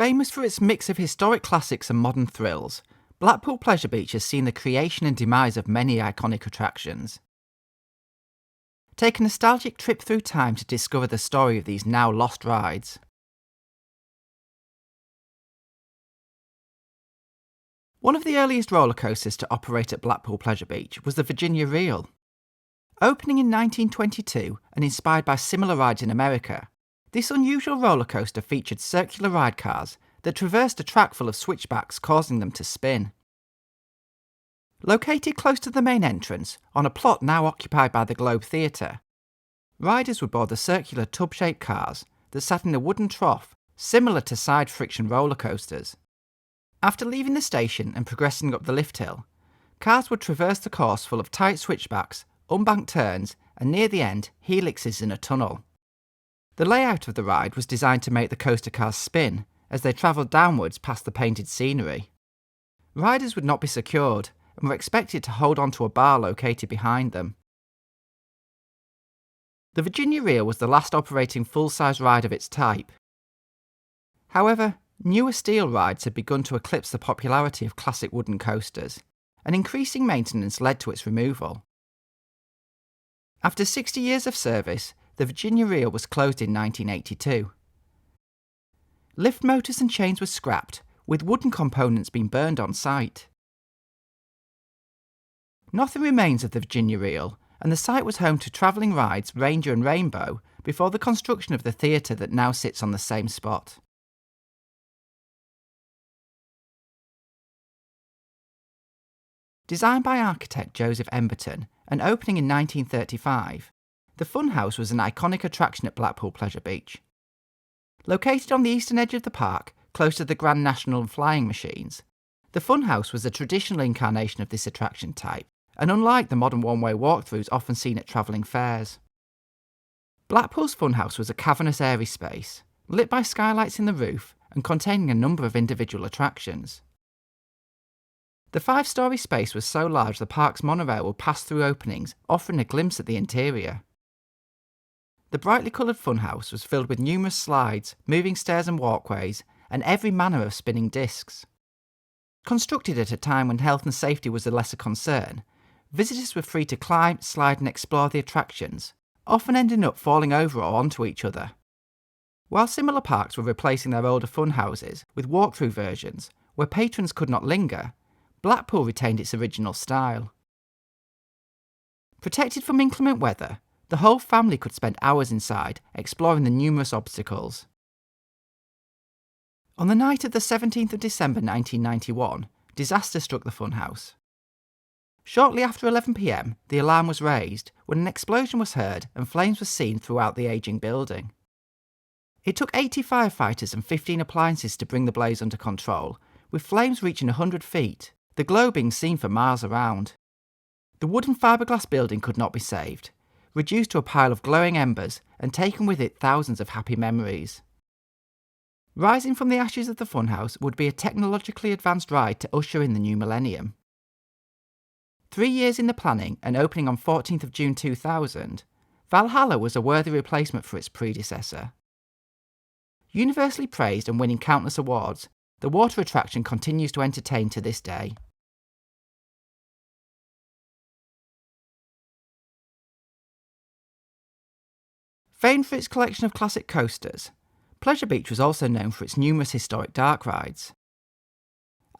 Famous for its mix of historic classics and modern thrills, Blackpool Pleasure Beach has seen the creation and demise of many iconic attractions. Take a nostalgic trip through time to discover the story of these now lost rides. One of the earliest roller coasters to operate at Blackpool Pleasure Beach was the Virginia Reel. Opening in 1922 and inspired by similar rides in America, this unusual roller coaster featured circular ride cars that traversed a track full of switchbacks, causing them to spin. Located close to the main entrance, on a plot now occupied by the Globe Theatre, riders would board the circular tub-shaped cars that sat in a wooden trough, similar to side friction roller coasters. After leaving the station and progressing up the lift hill, cars would traverse the course full of tight switchbacks, unbanked turns, and near the end, helixes in a tunnel. The layout of the ride was designed to make the coaster cars spin as they travelled downwards past the painted scenery. Riders would not be secured and were expected to hold onto a bar located behind them. The Virginia Reel was the last operating full-size ride of its type. However, newer steel rides had begun to eclipse the popularity of classic wooden coasters, and increasing maintenance led to its removal. After 60 years of service, the Virginia Reel was closed in 1982. Lift motors and chains were scrapped, with wooden components being burned on site. Nothing remains of the Virginia Reel, and the site was home to travelling rides Ranger and Rainbow before the construction of the theatre that now sits on the same spot. Designed by architect Joseph Emberton and opening in 1935, the Funhouse was an iconic attraction at Blackpool Pleasure Beach. Located on the eastern edge of the park, close to the Grand National and flying machines, the Funhouse was a traditional incarnation of this attraction type, and unlike the modern one-way walkthroughs often seen at travelling fairs. Blackpool's Funhouse was a cavernous airy space, lit by skylights in the roof and containing a number of individual attractions. The 5-storey space was so large the park's monorail would pass through openings, offering a glimpse at the interior. The brightly coloured Funhouse was filled with numerous slides, moving stairs and walkways, and every manner of spinning discs. Constructed at a time when health and safety was a lesser concern, visitors were free to climb, slide and explore the attractions, often ending up falling over or onto each other. While similar parks were replacing their older funhouses with walkthrough versions, where patrons could not linger, Blackpool retained its original style. Protected from inclement weather, the whole family could spend hours inside, exploring the numerous obstacles. On the night of the 17th of December 1991, disaster struck the Funhouse. Shortly after 11 p.m, the alarm was raised when an explosion was heard and flames were seen throughout the ageing building. It took 80 firefighters and 15 appliances to bring the blaze under control, with flames reaching 100 feet, the glow being seen for miles around. The wooden fiberglass building could not be saved, reduced to a pile of glowing embers and taken with it thousands of happy memories. Rising from the ashes of the Funhouse would be a technologically advanced ride to usher in the new millennium. 3 years in the planning and opening on 14th of June 2000, Valhalla was a worthy replacement for its predecessor. Universally praised and winning countless awards, the water attraction continues to entertain to this day. Famed for its collection of classic coasters, Pleasure Beach was also known for its numerous historic dark rides.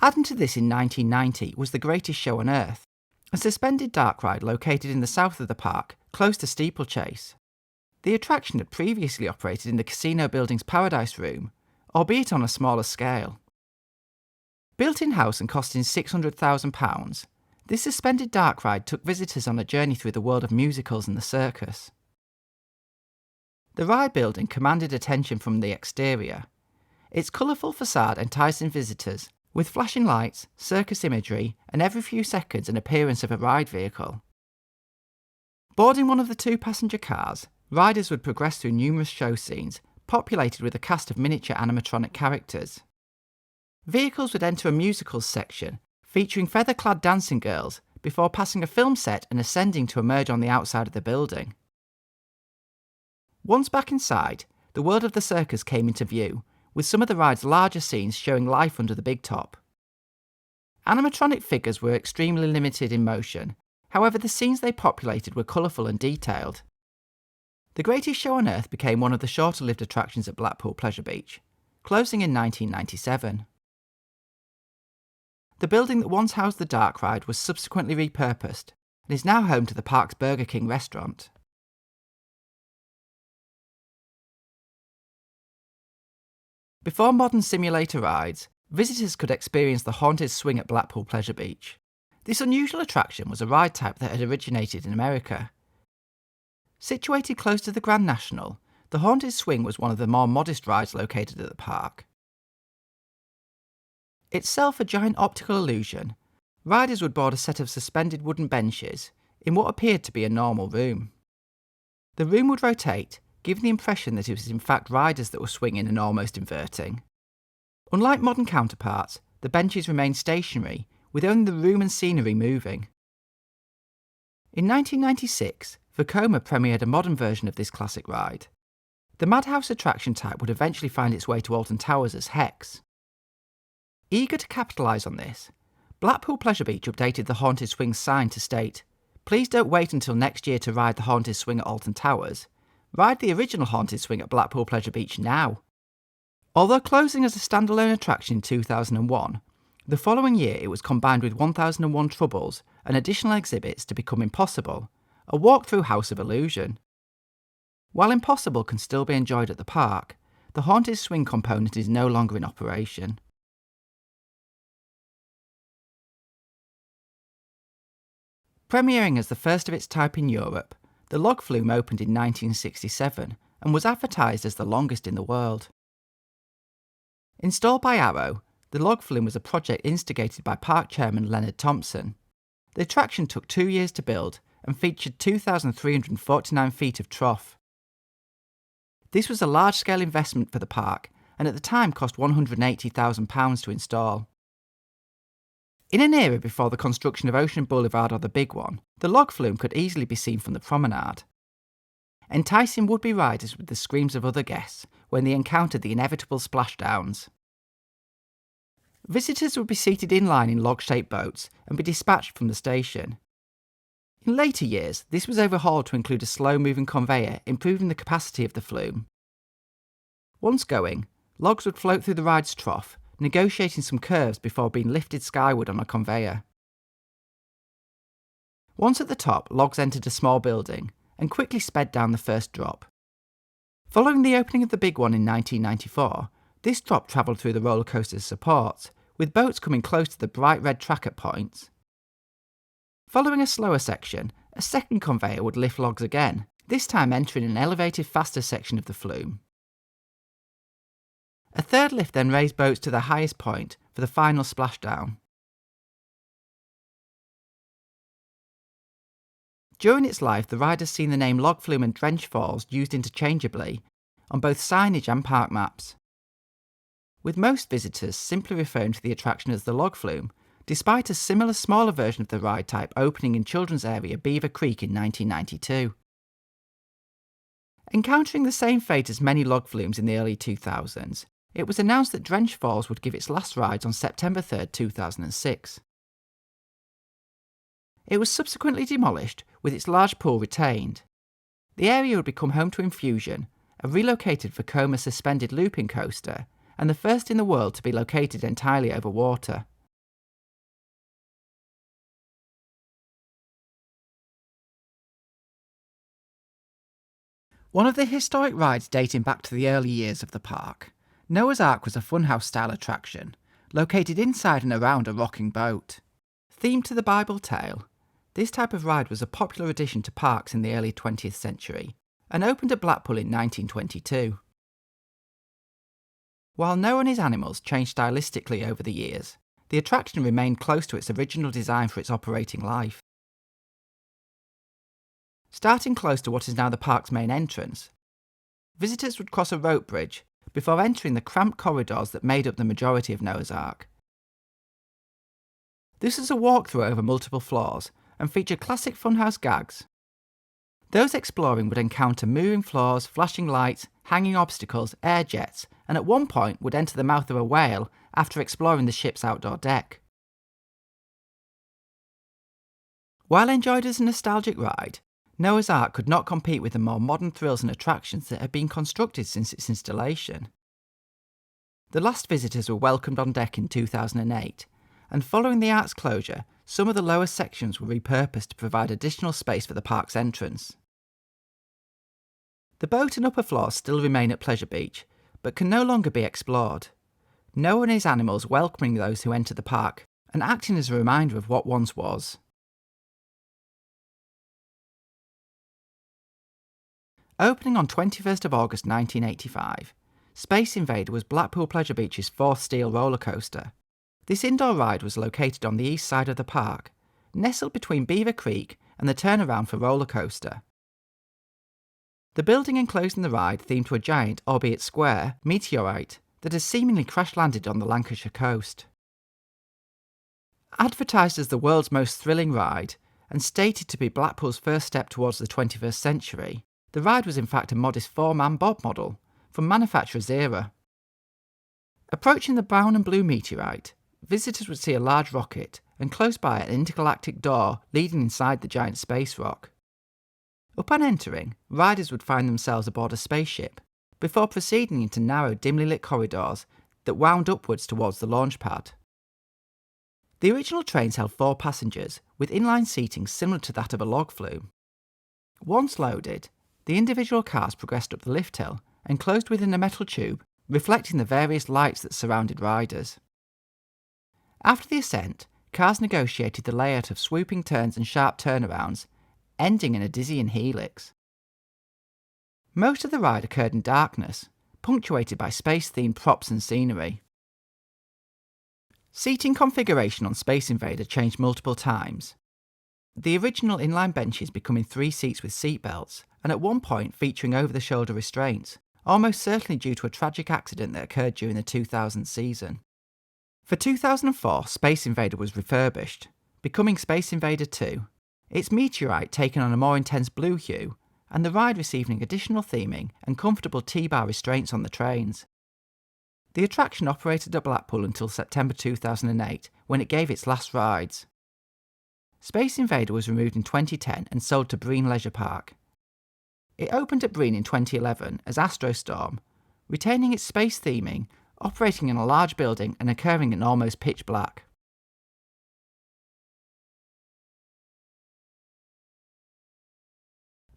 Adding to this in 1990 was the Greatest Show on Earth, a suspended dark ride located in the south of the park, close to Steeplechase. The attraction had previously operated in the casino building's Paradise Room, albeit on a smaller scale. Built in-house and costing £600,000, this suspended dark ride took visitors on a journey through the world of musicals and the circus. The ride building commanded attention from the exterior. Its colourful facade enticing visitors, with flashing lights, circus imagery, and every few seconds an appearance of a ride vehicle. Boarding one of the 2-passenger cars, riders would progress through numerous show scenes, populated with a cast of miniature animatronic characters. Vehicles would enter a musicals section, featuring feather-clad dancing girls, before passing a film set and ascending to emerge on the outside of the building. Once back inside, the world of the circus came into view, with some of the ride's larger scenes showing life under the big top. Animatronic figures were extremely limited in motion, however the scenes they populated were colourful and detailed. The Greatest Show on Earth became one of the shorter-lived attractions at Blackpool Pleasure Beach, closing in 1997. The building that once housed the dark ride was subsequently repurposed and is now home to the park's Burger King restaurant. Before modern simulator rides, visitors could experience the Haunted Swing at Blackpool Pleasure Beach. This unusual attraction was a ride type that had originated in America. Situated close to the Grand National, the Haunted Swing was one of the more modest rides located at the park. Itself a giant optical illusion, riders would board a set of suspended wooden benches in what appeared to be a normal room. The room would rotate, giving the impression that it was in fact riders that were swinging and almost inverting. Unlike modern counterparts, the benches remained stationary, with only the room and scenery moving. In 1996, Vekoma premiered a modern version of this classic ride. The Madhouse attraction type would eventually find its way to Alton Towers as Hex. Eager to capitalise on this, Blackpool Pleasure Beach updated the Haunted Swing's sign to state, "Please don't wait until next year to ride the Haunted Swing at Alton Towers. Ride the original Haunted Swing at Blackpool Pleasure Beach now." Although closing as a standalone attraction in 2001, the following year it was combined with 1001 Troubles and additional exhibits to become Impossible, a walk-through House of Illusion. While Impossible can still be enjoyed at the park, the Haunted Swing component is no longer in operation. Premiering as the first of its type in Europe, the Log Flume opened in 1967 and was advertised as the longest in the world. Installed by Arrow, the Log Flume was a project instigated by park chairman Leonard Thompson. The attraction took 2 years to build and featured 2,349 feet of trough. This was a large-scale investment for the park and at the time cost £180,000 to install. In an era before the construction of Ocean Boulevard or the Big One, the Log Flume could easily be seen from the promenade, enticing would-be riders with the screams of other guests when they encountered the inevitable splashdowns. Visitors would be seated in line in log-shaped boats and be dispatched from the station. In later years, this was overhauled to include a slow-moving conveyor, improving the capacity of the flume. Once going, logs would float through the ride's trough, negotiating some curves before being lifted skyward on a conveyor. Once at the top, logs entered a small building and quickly sped down the first drop. Following the opening of the Big One in 1994, this drop travelled through the roller coaster's supports, with boats coming close to the bright red track at points. Following a slower section, a second conveyor would lift logs again, this time entering an elevated faster section of the flume. A third lift then raised boats to their highest point for the final splashdown. During its life, the ride has seen the name Log Flume and Drench Falls used interchangeably on both signage and park maps, with most visitors simply referring to the attraction as the Log Flume, despite a similar smaller version of the ride type opening in children's area Beaver Creek in 1992. Encountering the same fate as many log flumes in the early 2000s, it was announced that Drench Falls would give its last rides on September 3, 2006. It was subsequently demolished, with its large pool retained. The area would become home to Infusion, a relocated Vekoma suspended looping coaster, and the first in the world to be located entirely over water. One of the historic rides dating back to the early years of the park, Noah's Ark was a funhouse-style attraction, located inside and around a rocking boat. Themed to the Bible tale, this type of ride was a popular addition to parks in the early 20th century, and opened at Blackpool in 1922. While Noah and his animals changed stylistically over the years, the attraction remained close to its original design for its operating life. Starting close to what is now the park's main entrance, visitors would cross a rope bridge before entering the cramped corridors that made up the majority of Noah's Ark. This is a walkthrough over multiple floors and featured classic funhouse gags. Those exploring would encounter moving floors, flashing lights, hanging obstacles, air jets, and at one point would enter the mouth of a whale after exploring the ship's outdoor deck. While enjoyed as a nostalgic ride, Noah's Ark could not compete with the more modern thrills and attractions that had been constructed since its installation. The last visitors were welcomed on deck in 2008, and following the ark's closure, some of the lower sections were repurposed to provide additional space for the park's entrance. The boat and upper floors still remain at Pleasure Beach, but can no longer be explored. Noah and his animals welcoming those who enter the park and acting as a reminder of what once was. Opening on 21st of August 1985, Space Invader was Blackpool Pleasure Beach's fourth steel roller coaster. This indoor ride was located on the east side of the park, nestled between Beaver Creek and the turnaround for roller coaster. The building enclosing the ride themed to a giant, albeit square, meteorite that has seemingly crash-landed on the Lancashire coast. Advertised as the world's most thrilling ride, and stated to be Blackpool's first step towards the 21st century, the ride was in fact a modest four-man bob model from manufacturer's era. Approaching the brown and blue meteorite, visitors would see a large rocket and close by an intergalactic door leading inside the giant space rock. Upon entering, riders would find themselves aboard a spaceship, before proceeding into narrow, dimly lit corridors that wound upwards towards the launch pad. The original trains held 4 passengers, with inline seating similar to that of a log flume. Once loaded, the individual cars progressed up the lift hill and closed within a metal tube, reflecting the various lights that surrounded riders. After the ascent, cars negotiated the layout of swooping turns and sharp turnarounds, ending in a dizzying helix. Most of the ride occurred in darkness, punctuated by space-themed props and scenery. Seating configuration on Space Invader changed multiple times, the original inline benches becoming 3 seats with seatbelts, and at one point featuring over-the-shoulder restraints, almost certainly due to a tragic accident that occurred during the 2000 season. For 2004, Space Invader was refurbished, becoming Space Invader 2, its meteorite taken on a more intense blue hue, and the ride receiving additional theming and comfortable T-bar restraints on the trains. The attraction operated at Blackpool until September 2008, when it gave its last rides. Space Invader was removed in 2010 and sold to Breen Leisure Park. It opened at Breen in 2011 as Astrostorm, retaining its space theming, operating in a large building and occurring in almost pitch black.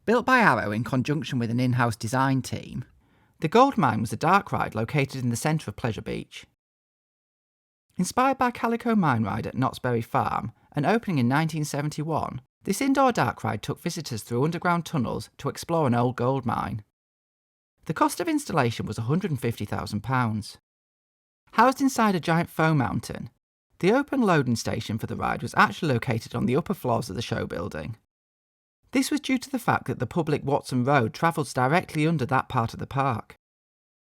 Built by Arrow in conjunction with an in-house design team, the Gold Mine was a dark ride located in the centre of Pleasure Beach. Inspired by Calico Mine Ride at Knott's Berry Farm and opening in 1971, this indoor dark ride took visitors through underground tunnels to explore an old gold mine. The cost of installation was £150,000. Housed inside a giant foam mountain, the open loading station for the ride was actually located on the upper floors of the show building. This was due to the fact that the public Watson Road travels directly under that part of the park.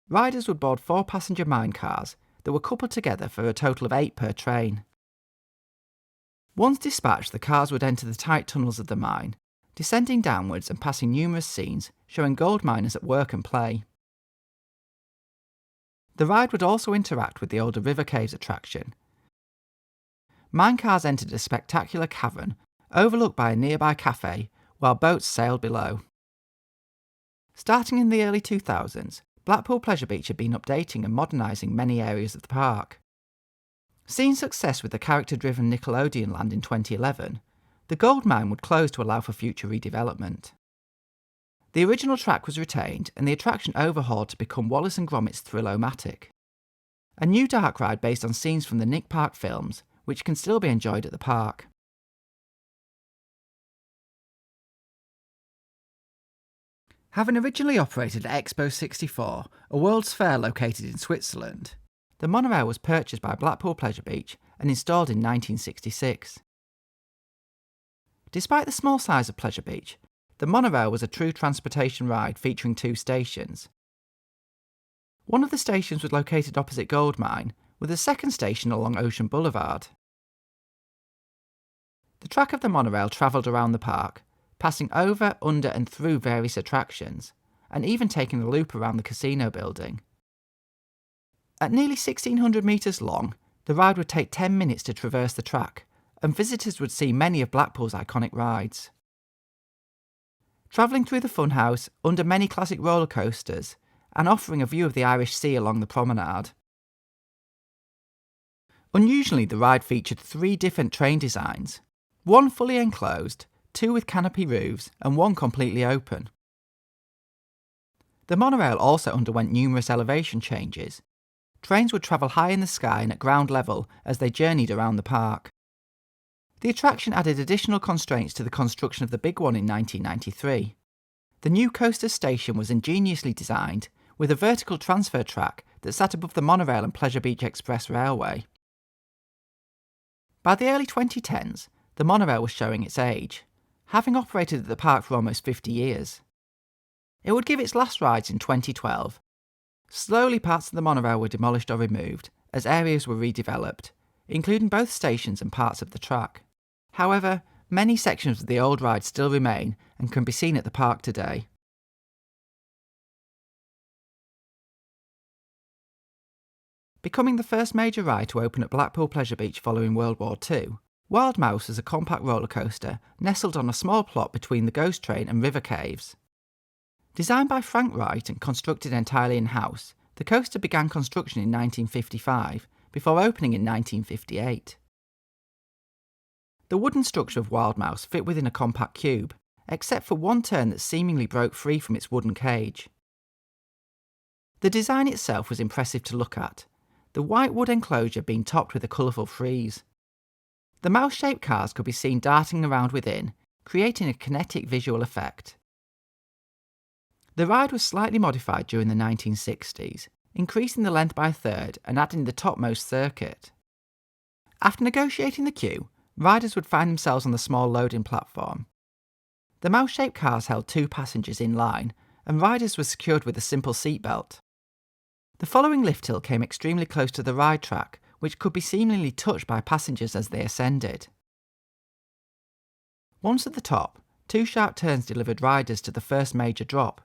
Riders would board 4 passenger mine cars that were coupled together for a total of 8 per train. Once dispatched, the cars would enter the tight tunnels of the mine, descending downwards and passing numerous scenes showing gold miners at work and play. The ride would also interact with the older River Caves attraction. Mine cars entered a spectacular cavern, overlooked by a nearby cafe, while boats sailed below. Starting in the early 2000s, Blackpool Pleasure Beach had been updating and modernising many areas of the park. Seeing success with the character-driven Nickelodeon Land in 2011, the gold mine would close to allow for future redevelopment. The original track was retained and the attraction overhauled to become Wallace and Gromit's Thrill-O-Matic, a new dark ride based on scenes from the Nick Park films, which can still be enjoyed at the park. Having originally operated at Expo 64, a World's Fair located in Switzerland, the monorail was purchased by Blackpool Pleasure Beach and installed in 1966. Despite the small size of Pleasure Beach, the monorail was a true transportation ride featuring 2 stations. One of the stations was located opposite Gold Mine, with a second station along Ocean Boulevard. The track of the monorail travelled around the park, passing over, under and through various attractions, and even taking a loop around the casino building. At nearly 1,600 metres long, the ride would take 10 minutes to traverse the track, and visitors would see many of Blackpool's iconic rides. Travelling through the funhouse, under many classic roller coasters, and offering a view of the Irish Sea along the promenade. Unusually, the ride featured 3 different train designs, one fully enclosed, 2 with canopy roofs, and 1 completely open. The monorail also underwent numerous elevation changes. Trains would travel high in the sky and at ground level as they journeyed around the park. The attraction added additional constraints to the construction of the big one in 1993. The new coaster station was ingeniously designed, with a vertical transfer track that sat above the monorail and Pleasure Beach Express Railway. By the early 2010s, the monorail was showing its age, having operated at the park for almost 50 years. It would give its last rides in 2012. Slowly parts of the monorail were demolished or removed, as areas were redeveloped, including both stations and parts of the track. However, many sections of the old ride still remain and can be seen at the park today. Becoming the first major ride to open at Blackpool Pleasure Beach following World War II, Wild Mouse was a compact roller coaster nestled on a small plot between the Ghost Train and River Caves. Designed by Frank Wright and constructed entirely in-house, the coaster began construction in 1955, before opening in 1958. The wooden structure of Wild Mouse fit within a compact cube, except for one turn that seemingly broke free from its wooden cage. The design itself was impressive to look at, the white wood enclosure being topped with a colourful frieze. The mouse-shaped cars could be seen darting around within, creating a kinetic visual effect. The ride was slightly modified during the 1960s, increasing the length by a third and adding the topmost circuit. After negotiating the queue, riders would find themselves on the small loading platform. The mouse-shaped cars held 2 passengers in line, and riders were secured with a simple seatbelt. The following lift hill came extremely close to the ride track, which could be seemingly touched by passengers as they ascended. Once at the top, 2 sharp turns delivered riders to the first major drop,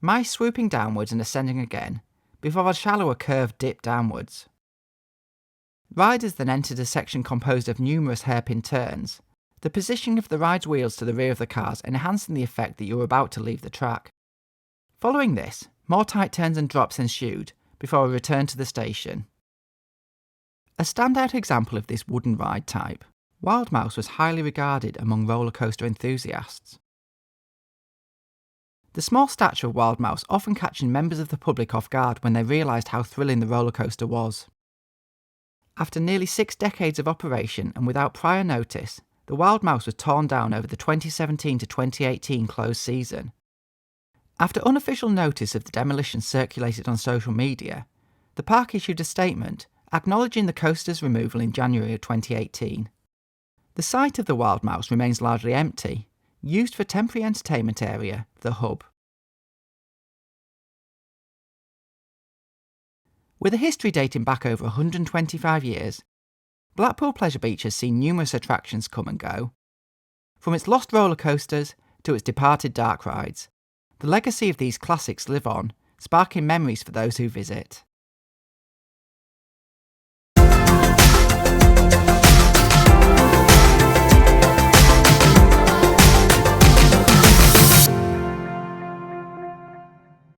mice swooping downwards and ascending again, before a shallower curve dipped downwards. Riders then entered a section composed of numerous hairpin turns, the positioning of the ride's wheels to the rear of the cars enhancing the effect that you were about to leave the track. Following this, more tight turns and drops ensued, before a return to the station. A standout example of this wooden ride type, Wild Mouse was highly regarded among roller coaster enthusiasts. The small stature of Wild Mouse often catching members of the public off guard when they realised how thrilling the roller coaster was. After nearly 6 decades of operation and without prior notice, the Wild Mouse was torn down over the 2017 to 2018 closed season. After unofficial notice of the demolition circulated on social media, the park issued a statement acknowledging the coaster's removal in January of 2018. The site of the Wild Mouse remains largely empty, used for temporary entertainment area, the Hub. With a history dating back over 125 years, Blackpool Pleasure Beach has seen numerous attractions come and go. From its lost roller coasters to its departed dark rides, the legacy of these classics live on, sparking memories for those who visit.